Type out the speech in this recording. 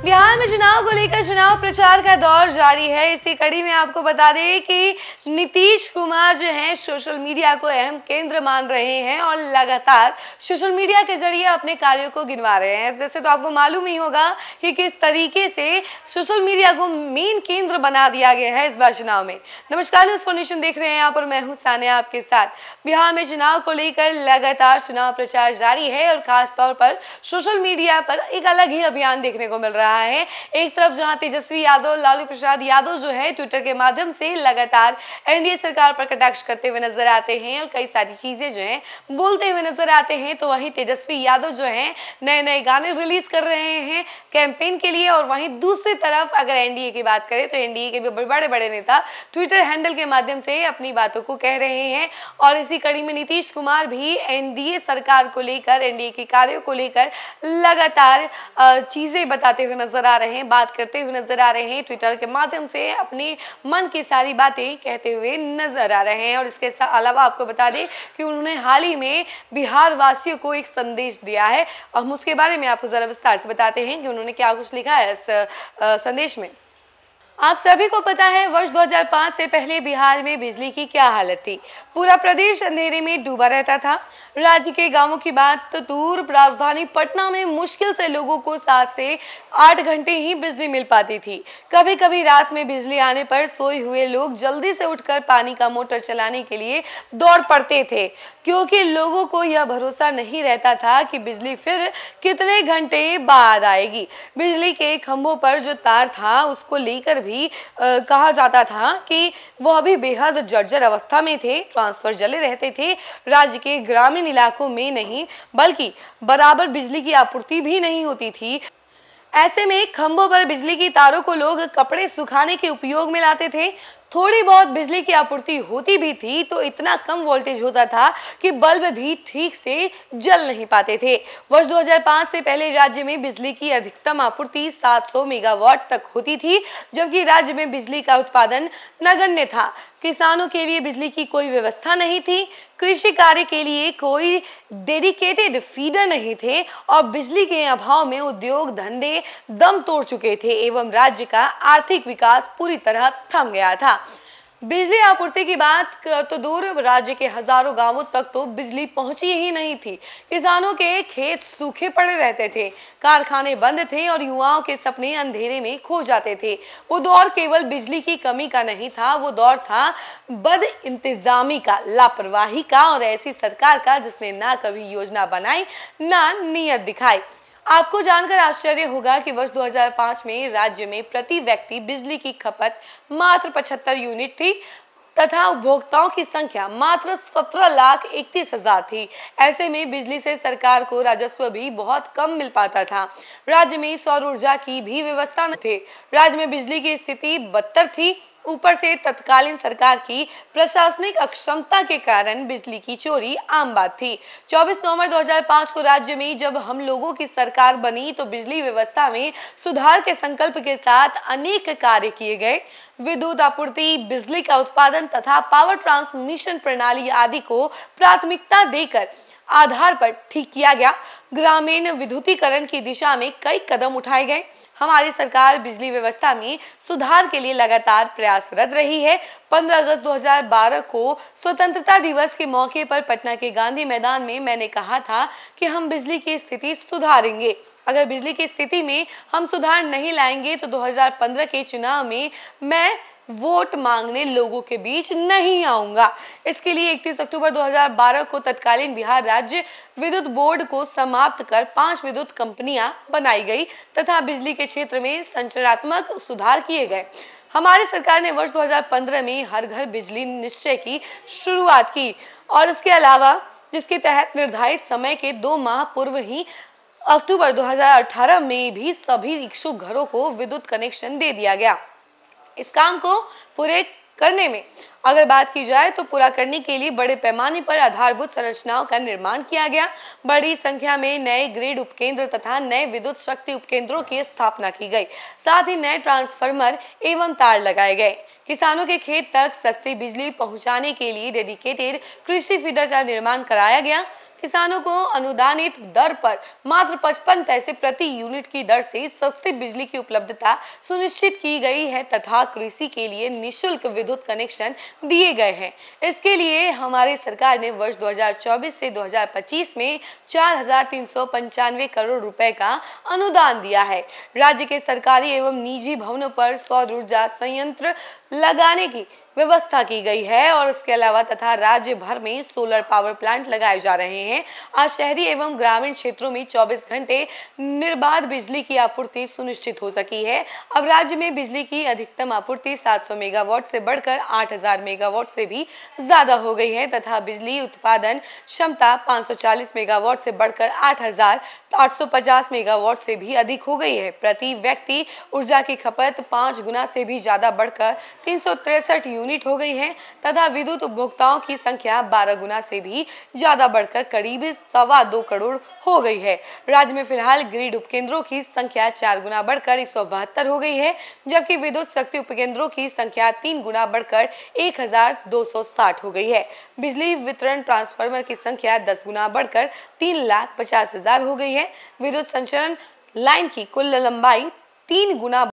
बिहार में चुनाव को लेकर चुनाव प्रचार का दौर जारी है। इसी कड़ी में आपको बता दें कि नीतीश कुमार जो हैं सोशल मीडिया को अहम केंद्र मान रहे हैं और लगातार सोशल मीडिया के जरिए अपने कार्यों को गिनवा रहे हैं। वैसे तो आपको मालूम ही होगा कि किस तरीके से सोशल मीडिया को मेन केंद्र बना दिया गया है इस बार चुनाव में। नमस्कार, न्यूज़ फॉर नेशन देख रहे हैं यहाँ पर, मैं हूँ सानिया आपके साथ। बिहार में चुनाव को लेकर लगातार चुनाव प्रचार जारी है और खास तौर पर सोशल मीडिया पर एक अलग ही अभियान देखने को मिल रहा है। एक तरफ जहां तेजस्वी यादव, लालू प्रसाद यादव जो है ट्विटर के माध्यम से लगातार एनडीए सरकार पर कटाक्ष करते हुए नजर आते हैं और कई सारी चीजें जो हैं बोलते हुए नजर आते हैं, तो वहीं तेजस्वी यादव जो हैं नए नए गाने रिलीज कर रहे हैं कैंपेन के लिए। और वहीं दूसरी तरफ अगर एनडीए की बात करें तो एनडीए के भी बड़े बड़े नेता ट्विटर हैंडल के माध्यम से अपनी बातों को कह रहे हैं। और इसी कड़ी में नीतीश कुमार भी एनडीए सरकार को लेकर, एनडीए के कार्यों को लेकर लगातार चीजें बताते हुए नजर आ रहे हैं, बात करते हुए नजर आ रहे हैं, ट्विटर के माध्यम से अपनी मन की सारी बातें कहते हुए नजर आ रहे हैं। और इसके अलावा आपको बता दें कि उन्होंने हाल ही में बिहार वासियों को एक संदेश दिया है। हम उसके बारे में आपको जरा विस्तार से बताते हैं कि उन्होंने क्या कुछ लिखा है इस संदेश में। आप सभी को पता है वर्ष 2005 से पहले बिहार में बिजली की क्या हालत थी। पूरा प्रदेश अंधेरे में डूबा रहता था। राज्य के गांवों की बात तो दूर, राजधानी पटना में मुश्किल से लोगों को 7 से 8 घंटे ही बिजली मिल पाती थी। कभी कभी रात में बिजली आने पर सोए हुए लोग जल्दी से उठकर पानी का मोटर चलाने के लिए दौड़ पड़ते थे, क्योंकि लोगों को यह भरोसा नहीं रहता था कि बिजली फिर कितने घंटे बाद आएगी। बिजली के खंभों पर जो तार था उसको लेकर भी कहा जाता था कि वो अभी बेहद जर्जर अवस्था में थे। ट्रांसफर जले रहते थे। राज्य के ग्रामीण इलाकों में नहीं बल्कि बराबर बिजली की आपूर्ति भी नहीं होती थी। ऐसे में खंभों पर बिजली की तारों को लोग कपड़े सुखाने के उपयोग में लाते थे। थोड़ी बहुत बिजली की आपूर्ति होती भी थी तो इतना कम वोल्टेज होता था कि बल्ब भी ठीक से जल नहीं पाते थे। वर्ष 2005 से पहले राज्य में बिजली की अधिकतम आपूर्ति 700 मेगावाट तक होती थी, जबकि राज्य में बिजली का उत्पादन नगण्य था। किसानों के लिए बिजली की कोई व्यवस्था नहीं थी, कृषि कार्य के लिए कोई डेडिकेटेड फीडर नहीं थे और बिजली के अभाव में उद्योग धंधे दम तोड़ चुके थे एवं राज्य का आर्थिक विकास पूरी तरह थम गया था। बिजली आपूर्ति की बात तो दूर, राज्य के हजारों गांवों तक तो बिजली पहुंची ही नहीं थी। किसानों के खेत सूखे पड़े रहते थे, कारखाने बंद थे और युवाओं के सपने अंधेरे में खो जाते थे। वो दौर केवल बिजली की कमी का नहीं था, वो दौर था बद इंतजामी का, लापरवाही का और ऐसी सरकार का जिसने ना कभी योजना बनाई ना नीयत दिखाई। आपको जानकर आश्चर्य होगा कि वर्ष 2005 में राज्य में प्रति व्यक्ति बिजली की खपत मात्र 75 यूनिट थी तथा उपभोक्ताओं की संख्या मात्र 17,31,000 थी। ऐसे में बिजली से सरकार को राजस्व भी बहुत कम मिल पाता था। राज्य में सौर ऊर्जा की भी व्यवस्था न थी। राज्य में बिजली की स्थिति बदतर थी। ऊपर से तत्कालीन सरकार की प्रशासनिक अक्षमता के कारण बिजली की चोरी आम बात थी। 24 नवंबर 2005 को राज्य में जब हम लोगों की सरकार बनी तो बिजली व्यवस्था में सुधार के संकल्प के साथ अनेक कार्य किए गए। विद्युत आपूर्ति, बिजली का उत्पादन तथा पावर ट्रांसमिशन प्रणाली आदि को प्राथमिकता देकर आधार पर ठीक किया गया। ग्रामीण विद्युतीकरण की दिशा में कई कदम उठाए गए। हमारी सरकार बिजली व्यवस्था में सुधार के लिए लगातार प्रयासरत रही है। 15 अगस्त 2012 को स्वतंत्रता दिवस के मौके पर पटना के गांधी मैदान में मैंने कहा था कि हम बिजली की स्थिति सुधारेंगे। अगर बिजली की स्थिति में हम सुधार नहीं लाएंगे तो 2015 के चुनाव में मैं वोट मांगने लोगों के बीच नहीं आऊंगा। इसके लिए 31 अक्टूबर 2012 को तत्कालीन बिहार राज्य विद्युत बोर्ड को समाप्त कर 5 विद्युत कंपनियां बनाई गई तथा बिजली के क्षेत्र में संरचनात्मक सुधार किए गए। हमारी सरकार ने वर्ष 2015 में हर घर बिजली निश्चय की शुरुआत की और इसके अलावा जिसके तहत निर्धारित समय के 2 माह पूर्व ही अक्टूबर 2018 में भी सभी इच्छुक घरों को विद्युत कनेक्शन दे दिया गया। इस काम को पूरे करने में अगर बात की जाए तो पूरा करने के लिए बड़े पैमाने पर आधारभूत संरचनाओं का निर्माण किया गया। बड़ी संख्या में नए ग्रिड उपकेंद्र तथा नए विद्युत शक्ति उपकेंद्रों की स्थापना की गई। साथ ही नए ट्रांसफार्मर एवं तार लगाए गए। किसानों के खेत तक सस्ती बिजली पहुंचाने के लिए डेडिकेटेड कृषि फीडर का निर्माण कराया गया। किसानों को अनुदानित दर पर मात्र 55 पैसे प्रति यूनिट की दर से सस्ती बिजली की उपलब्धता सुनिश्चित की गई है तथा कृषि के लिए निःशुल्क विद्युत कनेक्शन दिए गए हैं। इसके लिए हमारी सरकार ने वर्ष 2024 से 2025 में 4,395 करोड़ रुपए का अनुदान दिया है। राज्य के सरकारी एवं निजी भवनों पर सौर ऊर्जा संयंत्र लगाने की व्यवस्था की गई है और इसके अलावा तथा राज्य भर में सोलर पावर प्लांट लगाए जा रहे हैं। आज शहरी एवं ग्रामीण क्षेत्रों में 24 घंटे निर्बाध बिजली की आपूर्ति सुनिश्चित हो सकी है। अब राज्य में बिजली की अधिकतम आपूर्ति 700 मेगावाट से बढ़कर 8,000 मेगावाट से भी ज्यादा हो गई है तथा बिजली उत्पादन क्षमता 540 मेगावाट से बढ़कर 8,850 मेगावाट से भी अधिक हो गई है। प्रति व्यक्ति ऊर्जा की खपत 5 गुना से भी ज्यादा बढ़कर 363 यूनिट हो गई है तथा विद्युत उपभोक्ताओं की संख्या 12 गुना से भी ज्यादा बढ़कर करीब 2.25 करोड़ हो गई है। राज्य में फिलहाल ग्रिड उपकेंद्रों की संख्या 4 गुना बढ़कर 172 हो गई है, जबकि विद्युत शक्ति उपकेंद्रों की संख्या 3 गुना बढ़कर 1,260 हो गई है। बिजली वितरण ट्रांसफार्मर की संख्या 10 गुना बढ़कर 3,50,000 हो गई है। विद्युत संचरण लाइन की कुल लंबाई 3 गुना